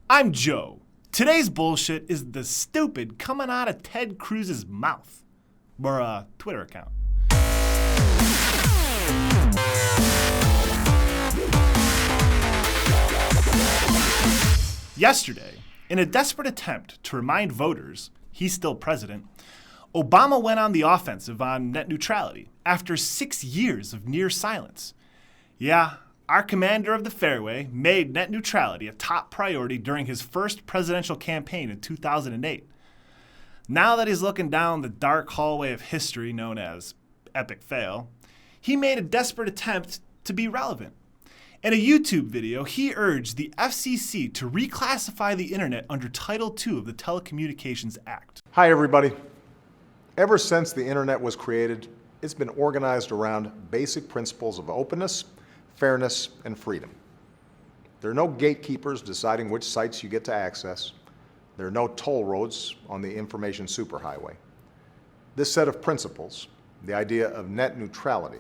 I'm Joe. Today's bullshit is the stupid coming out of Ted Cruz's mouth. Or Twitter account. Yesterday, in a desperate attempt to remind voters he's still president, Obama went on the offensive on net neutrality after 6 years of near silence. Yeah, our commander of the fairway made net neutrality a top priority during his first presidential campaign in 2008. Now that he's looking down the dark hallway of history known as epic fail, he made a desperate attempt to be relevant. In a YouTube video, he urged the FCC to reclassify the internet under Title II of the Telecommunications Act. Hi, everybody. Ever since the internet was created, it's been organized around basic principles of openness, fairness, and freedom. There are no gatekeepers deciding which sites you get to access. There are no toll roads on the information superhighway. This set of principles, the idea of net neutrality,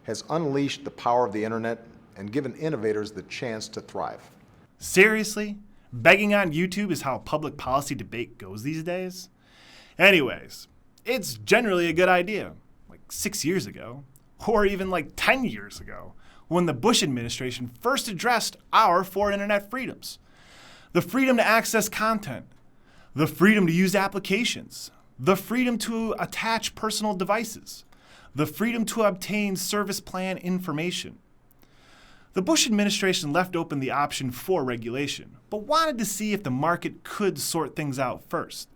has unleashed the power of the internet and given innovators the chance to thrive. Seriously? Begging on YouTube is how public policy debate goes these days? Anyways, it's generally a good idea, like 6 years ago, or even like 10 years ago, when the Bush administration first addressed our four internet freedoms. The freedom to access content, the freedom to use applications, the freedom to attach personal devices, the freedom to obtain service plan information. The Bush administration left open the option for regulation, but wanted to see if the market could sort things out first.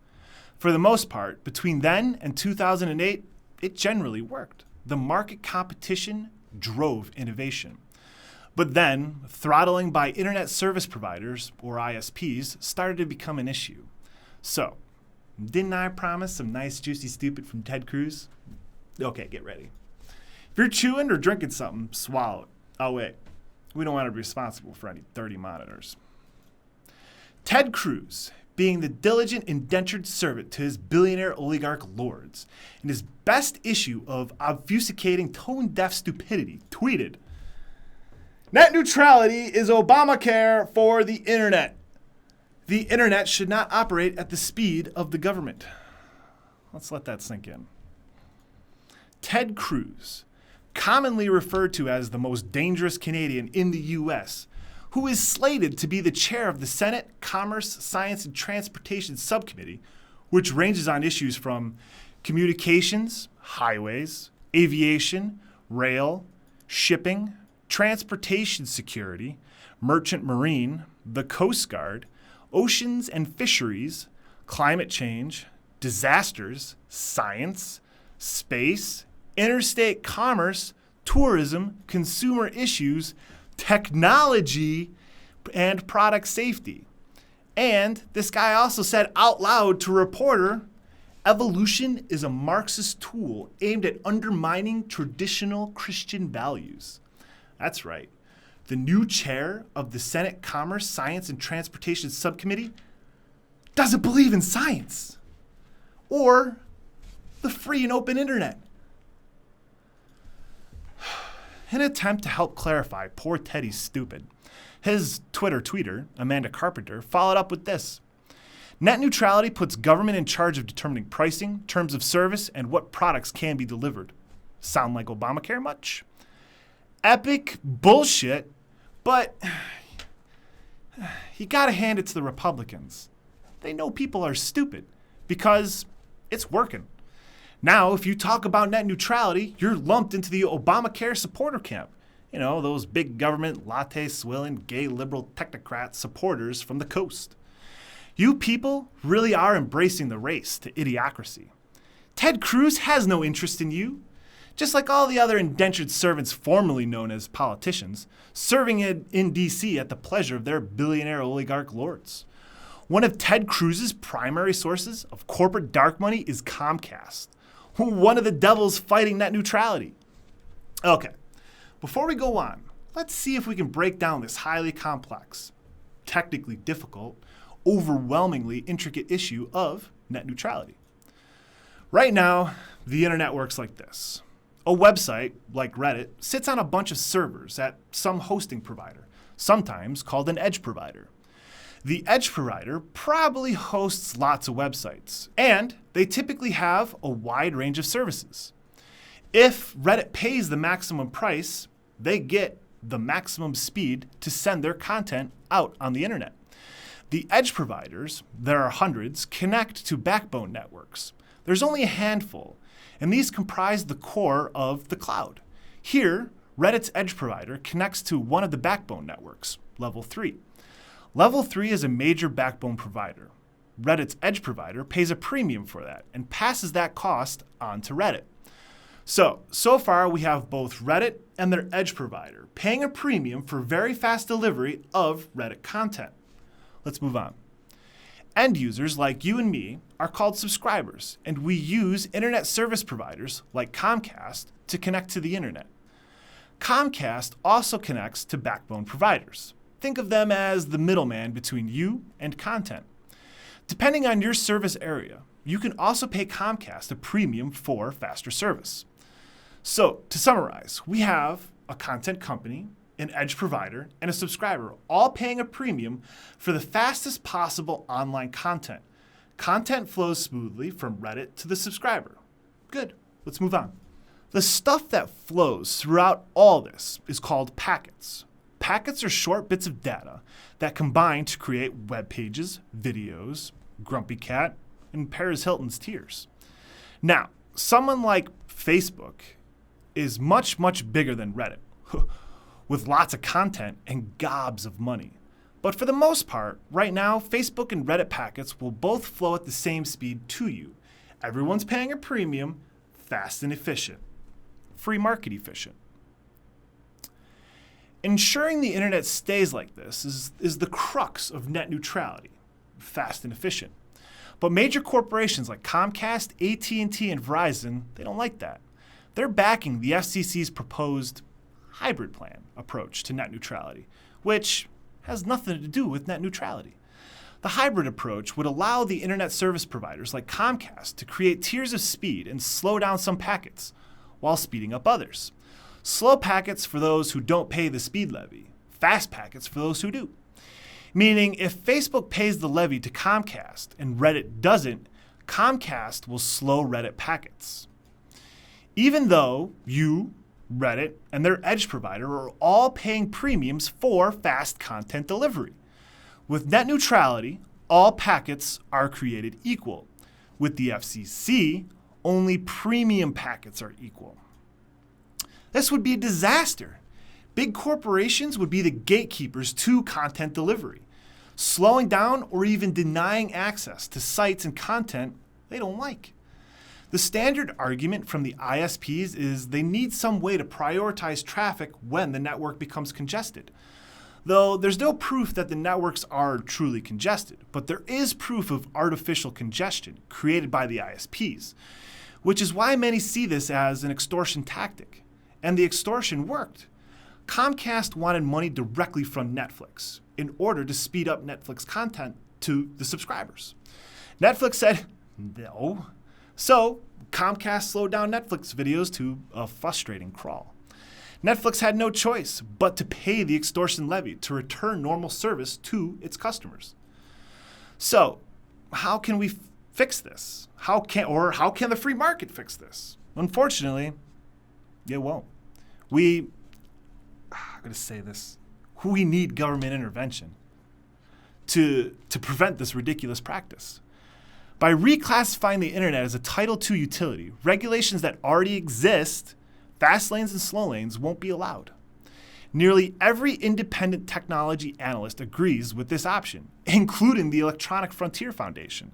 For the most part, between then and 2008, it generally worked. The market competition drove innovation. But then, throttling by internet service providers, or ISPs, started to become an issue. So, didn't I promise some nice juicy stupid from Ted Cruz? Okay, get ready. If you're chewing or drinking something, swallow it. Oh wait, we don't want to be responsible for any dirty monitors. Ted Cruz, being the diligent indentured servant to his billionaire oligarch lords, in his best issue of obfuscating tone-deaf stupidity, tweeted, "Net neutrality is Obamacare for the internet. The internet should not operate at the speed of the government." Let's let that sink in. Ted Cruz, commonly referred to as the most dangerous Canadian in the U.S., who is slated to be the chair of the Senate Commerce, Science, and Transportation Subcommittee, which ranges on issues from communications, highways, aviation, rail, shipping, transportation security, merchant marine, the Coast Guard, oceans and fisheries, climate change, disasters, science, space, interstate commerce, tourism, consumer issues, technology, and product safety. And this guy also said out loud to a reporter, "Evolution is a Marxist tool aimed at undermining traditional Christian values." That's right. The new chair of the Senate Commerce, Science, and Transportation Subcommittee doesn't believe in science or the free and open internet. In an attempt to help clarify poor Teddy's stupid, his Twitter tweeter, Amanda Carpenter, followed up with this. Net neutrality puts government in charge of determining pricing, terms of service, and what products can be delivered. Sound like Obamacare much? Epic bullshit, but you gotta hand it to the Republicans. They know people are stupid because it's working. Now, if you talk about net neutrality, you're lumped into the Obamacare supporter camp. You know, those big government, latte-swilling, gay liberal technocrat supporters from the coast. You people really are embracing the race to idiocracy. Ted Cruz has no interest in you. Just like all the other indentured servants formerly known as politicians, serving in D.C. at the pleasure of their billionaire oligarch lords. One of Ted Cruz's primary sources of corporate dark money is Comcast, one of the devils fighting net neutrality. Okay, before we go on, let's see if we can break down this highly complex, technically difficult, overwhelmingly intricate issue of net neutrality. Right now, the internet works like this. A website, like Reddit, sits on a bunch of servers at some hosting provider, sometimes called an edge provider. The edge provider probably hosts lots of websites, and they typically have a wide range of services. If Reddit pays the maximum price, they get the maximum speed to send their content out on the internet. The edge providers, there are hundreds, connect to backbone networks. There's only a handful, and these comprise the core of the cloud. Here, Reddit's edge provider connects to one of the backbone networks, Level 3. Level 3 is a major backbone provider. Reddit's edge provider pays a premium for that and passes that cost on to Reddit. So far we have both Reddit and their edge provider paying a premium for very fast delivery of Reddit content. Let's move on. End users like you and me are called subscribers, and we use internet service providers like Comcast to connect to the internet. Comcast also connects to backbone providers. Think of them as the middleman between you and content. Depending on your service area, you can also pay Comcast a premium for faster service. So, to summarize, we have a content company, an edge provider, and a subscriber, all paying a premium for the fastest possible online content. Content flows smoothly from Reddit to the subscriber. Good, let's move on. The stuff that flows throughout all this is called packets. Packets are short bits of data that combine to create web pages, videos, Grumpy Cat, and Paris Hilton's tears. Now, someone like Facebook is much, much bigger than Reddit, with lots of content and gobs of money. But for the most part, right now, Facebook and Reddit packets will both flow at the same speed to you. Everyone's paying a premium, fast and efficient. Free market efficient. Ensuring the internet stays like this is the crux of net neutrality, fast and efficient. But major corporations like Comcast, AT&T, and Verizon, they don't like that. They're backing the FCC's proposed hybrid plan approach to net neutrality, which has nothing to do with net neutrality. The hybrid approach would allow the internet service providers like Comcast to create tiers of speed and slow down some packets while speeding up others. Slow packets for those who don't pay the speed levy, fast packets for those who do. Meaning, if Facebook pays the levy to Comcast and Reddit doesn't, Comcast will slow Reddit packets. Even though you, Reddit, and their edge provider are all paying premiums for fast content delivery. With net neutrality, all packets are created equal. With the FCC, only premium packets are equal. This would be a disaster. Big corporations would be the gatekeepers to content delivery, slowing down or even denying access to sites and content they don't like. The standard argument from the ISPs is they need some way to prioritize traffic when the network becomes congested. Though there's no proof that the networks are truly congested, but there is proof of artificial congestion created by the ISPs, which is why many see this as an extortion tactic. And the extortion worked. Comcast wanted money directly from Netflix in order to speed up Netflix content to the subscribers. Netflix said no. So Comcast slowed down Netflix videos to a frustrating crawl. Netflix had no choice but to pay the extortion levy to return normal service to its customers. So how can we fix this? How can the free market fix this? Unfortunately, it won't. I'm going to say this. We need government intervention to prevent this ridiculous practice. By reclassifying the internet as a Title II utility, regulations that already exist, fast lanes and slow lanes, won't be allowed. Nearly every independent technology analyst agrees with this option, including the Electronic Frontier Foundation.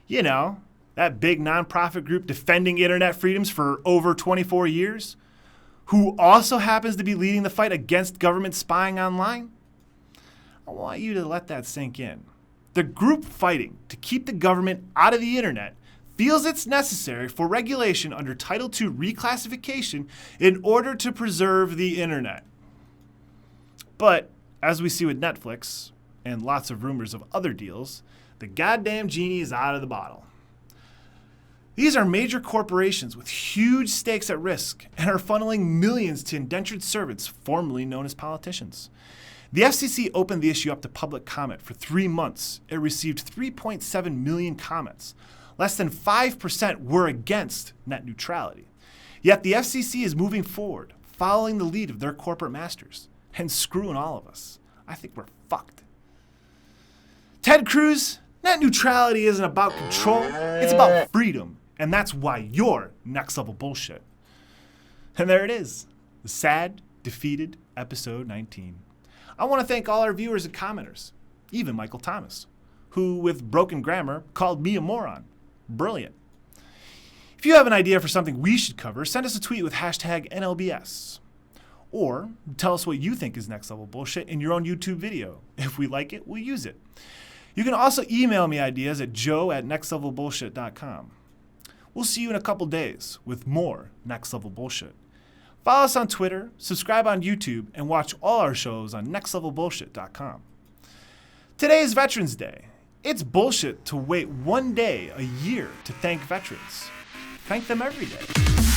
You know, that big nonprofit group defending internet freedoms for over 24 years, who also happens to be leading the fight against government spying online. I want you to let that sink in. The group fighting to keep the government out of the internet feels it's necessary for regulation under Title II reclassification in order to preserve the internet. But as we see with Netflix and lots of rumors of other deals, the goddamn genie is out of the bottle. These are major corporations with huge stakes at risk and are funneling millions to indentured servants formerly known as politicians. The FCC opened the issue up to public comment for 3 months. It received 3.7 million comments. Less than 5% were against net neutrality. Yet the FCC is moving forward, following the lead of their corporate masters, and screwing all of us. I think we're fucked. Ted Cruz, net neutrality isn't about control, it's about freedom. And that's why you're next level bullshit. And there it is, the sad, defeated episode 19. I want to thank all our viewers and commenters, even Michael Thomas, who, with broken grammar, called me a moron. Brilliant. If you have an idea for something we should cover, send us a tweet with hashtag NLBS. Or tell us what you think is next level bullshit in your own YouTube video. If we like it, we'll use it. You can also email me ideas at joe@nextlevelbullshit.com. We'll see you in a couple days with more Next Level Bullshit. Follow us on Twitter, subscribe on YouTube, and watch all our shows on nextlevelbullshit.com. Today is Veterans Day. It's bullshit to wait one day a year to thank veterans. Thank them every day.